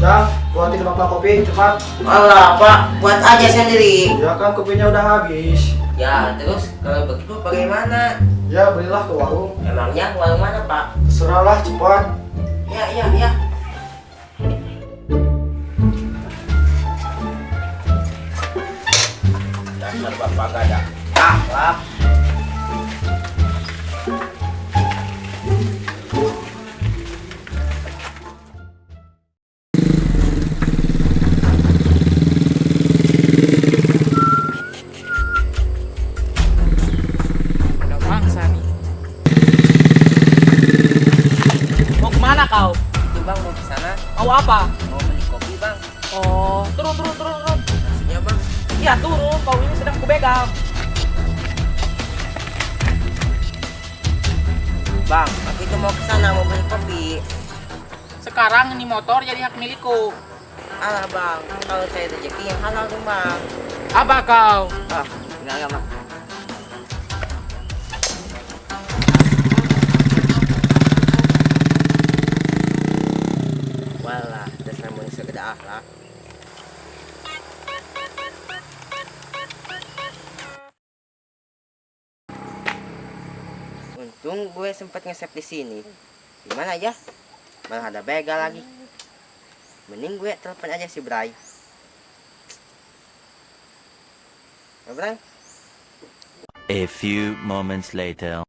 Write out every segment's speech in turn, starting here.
Dah, buatin bapak kopi cepat. Alah pak, buat aja sendiri. Ya kan kopinya udah habis. Ya terus kalau begitu bagaimana? Ya belilah ke warung. Emangnya warung mana pak? Terserahlah cepat. Ya. Dasar bapak gak ada akhlak. Ada bangsa nih. Mau kemana kau? Itu bang mau ke sana, Mau apa? mau beli kopi bang. Oh, turun. Nasinya bang. Iya turun, kau ini sedang kubegal. Bang, aku itu mau ke sana mau beli kopi. Sekarang ini motor jadi hak milikku. Alah bang, kalau saya rezeki yang halal dong bang. Apa kau? Ah, enggak bang. Walah, dasar manusia gede akhlak. Untung gue sempet nge-save di sini. Gimana aja? Malah ada begal lagi. Mending gue telepon aja si Bray. Bray? A few moments later.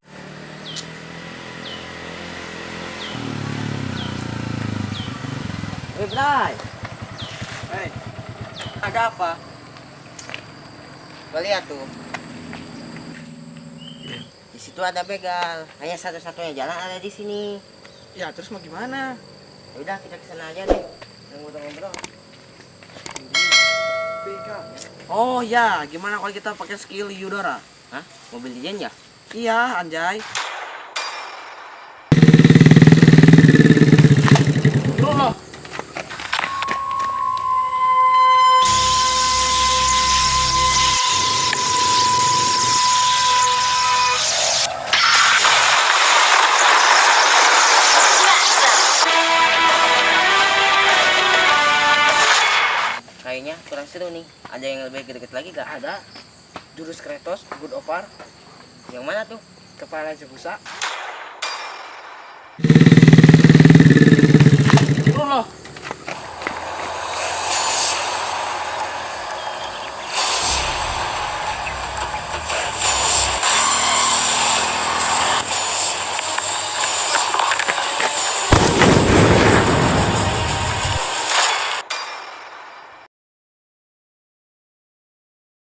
Bray. Hei, Ada apa? Kau lihat tuh. Di situ ada begal. Hanya satu-satunya jalan ada di sini. ya terus mau gimana? Ya udah kita ke sana aja deh. Ngobrol-ngobrol. Begal. Oh ya, gimana kalau kita pakai skill Yudora? Hah? Mobil legend ya? Iya, anjay. Turun loh. Kayaknya kurang seru nih. Ada yang lebih deket lagi gak? Ada. Jurus Kratos, Good of War. Yang mana tuh? Kepala Zebusa. Turun loh.